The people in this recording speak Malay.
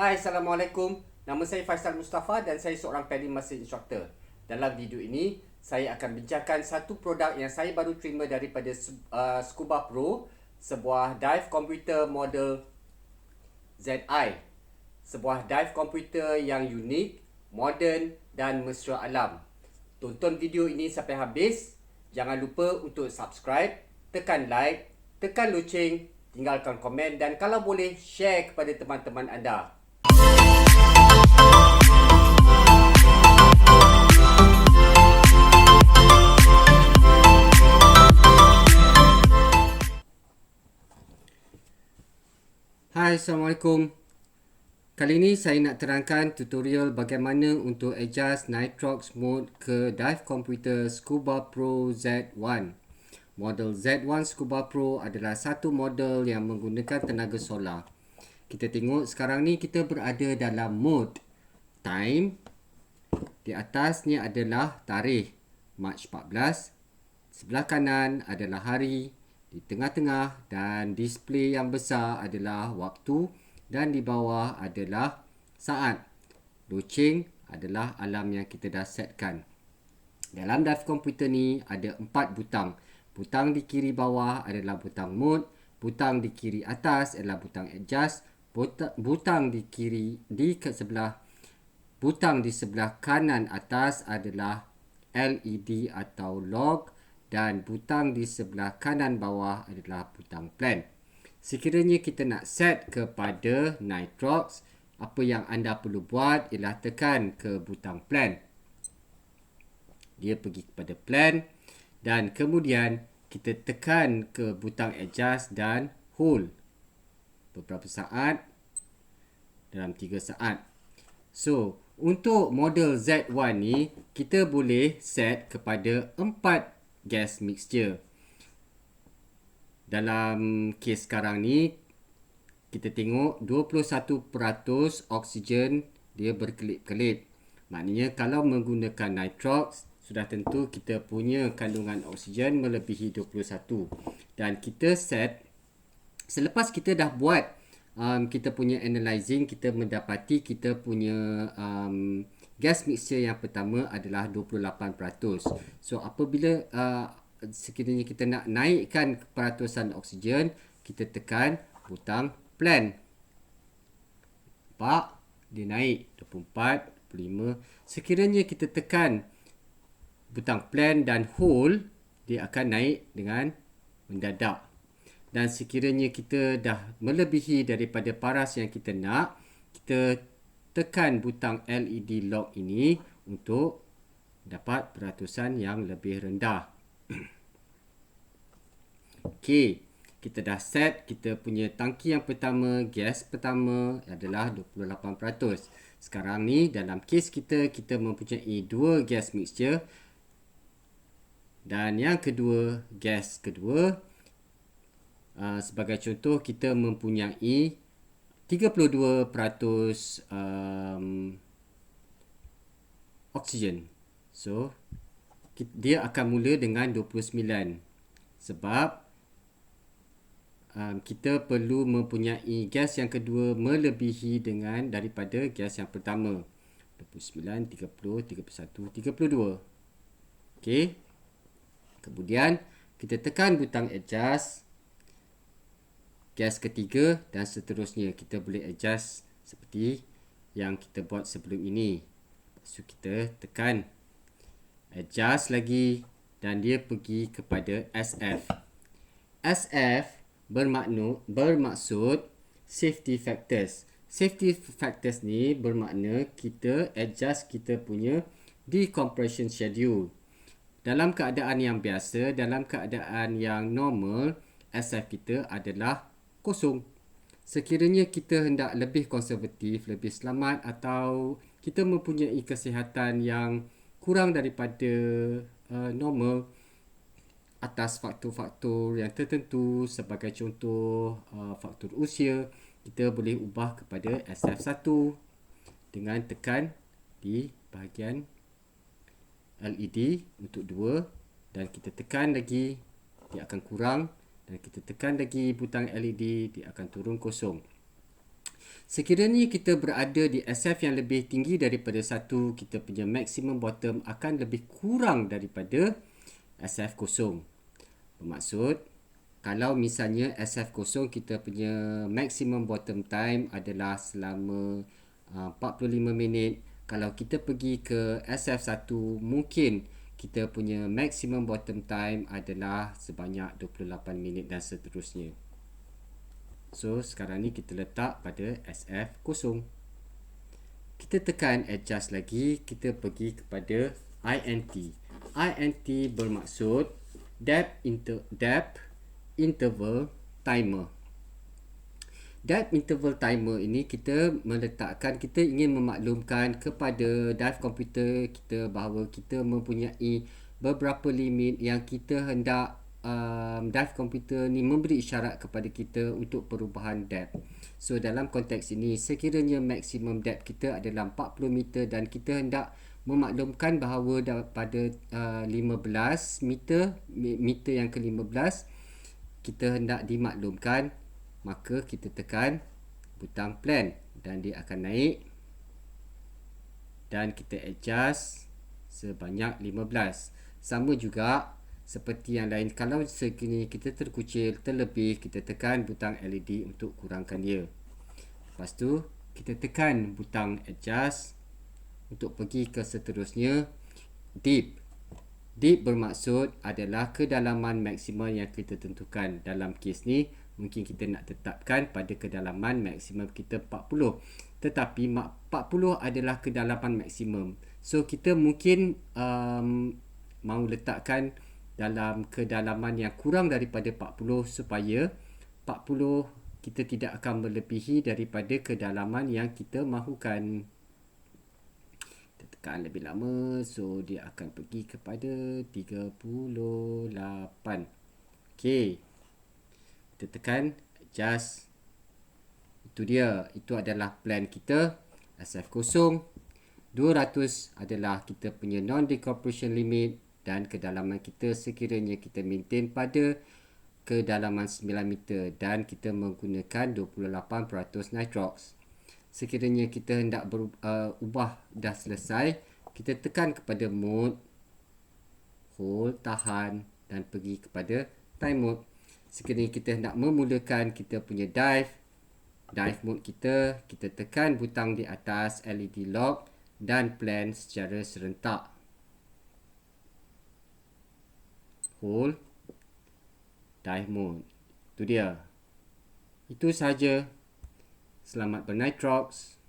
Hai, Assalamualaikum. Nama saya Faisal Mustafa dan saya seorang paddling master instructor. Dalam video ini, saya akan bincangkan satu produk yang saya baru terima daripada Scuba Pro, sebuah dive komputer model ZI. Sebuah dive komputer yang unik, moden dan mesra alam. Tonton video ini sampai habis. Jangan lupa untuk subscribe, tekan like, tekan loceng, tinggalkan komen dan kalau boleh share kepada teman-teman anda. Hai, Assalamualaikum. Kali ini saya nak terangkan tutorial bagaimana untuk adjust nitrox mode ke dive computer Scuba Pro Z1. Model Z1 Scuba Pro adalah satu model yang menggunakan tenaga solar. Kita tengok sekarang ni kita berada dalam mode time. Di atasnya adalah tarikh Mac 14. Sebelah kanan adalah hari. Di tengah-tengah dan display yang besar adalah waktu dan di bawah adalah saat. Loceng adalah alam yang kita dah setkan. Dalam dive komputer ni ada 4 butang. Butang di kiri bawah adalah butang mode, butang di kiri atas adalah butang adjust, butang di kiri butang di sebelah kanan atas adalah LED atau log dan butang di sebelah kanan bawah adalah butang plan. Sekiranya kita nak set kepada nitrox, apa yang anda perlu buat ialah tekan ke butang plan. Dia pergi kepada plan dan kemudian kita tekan ke butang adjust dan hold beberapa saat, dalam 3 saat. So, untuk model Z1 ni kita boleh set kepada 4 gas mixture. Dalam kes sekarang ni kita tengok 21% oksigen dia berkelip-kelip. Maknanya kalau menggunakan nitrox sudah tentu kita punya kandungan oksigen melebihi 21. Dan kita set selepas kita dah buat kita punya analyzing, kita mendapati kita punya gas mixture yang pertama adalah 28%. So apabila sekiranya kita nak naikkan peratusan oksigen, kita tekan butang plan. Nampak? Dia naik 24, 25. Sekiranya kita tekan butang plan dan hold, dia akan naik dengan mendadak. Dan sekiranya kita dah melebihi daripada paras yang kita nak, kita tekan butang LED lock ini untuk dapat peratusan yang lebih rendah. Okey, kita dah set kita punya tangki yang pertama, gas pertama adalah 28%. Sekarang ni dalam kes kita mempunyai 2 gas mixture dan yang kedua, gas kedua. Sebagai contoh, kita mempunyai 32% oksigen. So, dia akan mula dengan 29. Sebab kita perlu mempunyai gas yang kedua melebihi daripada gas yang pertama. 29, 30, 31, 32. Okey. Kemudian kita tekan butang adjust gas ketiga dan seterusnya. Kita boleh adjust seperti yang kita buat sebelum ini. So kita tekan adjust lagi dan dia pergi kepada SF. SF bermaksud safety factors. Safety factors ni bermakna kita adjust kita punya decompression schedule. Dalam keadaan yang biasa, dalam keadaan yang normal, SF kita adalah kosong. Sekiranya kita hendak lebih konservatif, lebih selamat atau kita mempunyai kesihatan yang kurang daripada normal atas faktor-faktor yang tertentu, sebagai contoh faktor usia, kita boleh ubah kepada SF1 dengan tekan di bahagian LED untuk 2 dan kita tekan lagi, dia akan kurang, dan kita tekan lagi butang LED, dia akan turun kosong. Sekiranya kita berada di SF yang lebih tinggi daripada 1, kita punya maximum bottom akan lebih kurang daripada SF kosong. Bermaksud, kalau misalnya SF kosong kita punya maximum bottom time adalah selama 45 minit. Kalau kita pergi ke SF1, mungkin kita punya maximum bottom time adalah sebanyak 28 minit dan seterusnya. So, sekarang ni kita letak pada SF kosong. Kita tekan adjust lagi, kita pergi kepada INT. INT bermaksud depth interval timer. Depth interval timer ini kita meletakkan, kita ingin memaklumkan kepada dive komputer kita bahawa kita mempunyai beberapa limit yang kita hendak dive komputer ni memberi isyarat kepada kita untuk perubahan depth. So dalam konteks ini, sekiranya maksimum depth kita adalah 40 meter dan kita hendak memaklumkan bahawa pada 15 meter yang ke-15 kita hendak dimaklumkan, maka kita tekan butang plan dan dia akan naik dan kita adjust sebanyak 15. Sama juga seperti yang lain, kalau sekiranya kita terkucil terlebih, kita tekan butang LED untuk kurangkan dia. Lepas tu kita tekan butang adjust untuk pergi ke seterusnya. Deep bermaksud adalah kedalaman maksimum yang kita tentukan. Dalam kes ni mungkin kita nak tetapkan pada kedalaman maksimum kita 40. Tetapi 40 adalah kedalaman maksimum. So kita mungkin mahu letakkan dalam kedalaman yang kurang daripada 40 supaya 40 kita tidak akan melebihi daripada kedalaman yang kita mahukan. Kita tekan lebih lama, so dia akan pergi kepada 38. Okey. Kita tekan adjust. Itu dia, itu adalah plan kita. SF kosong 200 adalah kita punya non-decompression limit dan kedalaman kita sekiranya kita maintain pada kedalaman 9 meter dan kita menggunakan 28% nitrox. Sekiranya kita hendak ubah dah selesai, kita tekan kepada mode, hold, tahan dan pergi kepada time mode. Sekiranya kita hendak memulakan kita punya dive mode kita tekan butang di atas LED lock dan plan secara serentak. Hold, dive mode. Itu dia. Itu sahaja. Selamat bernitrox.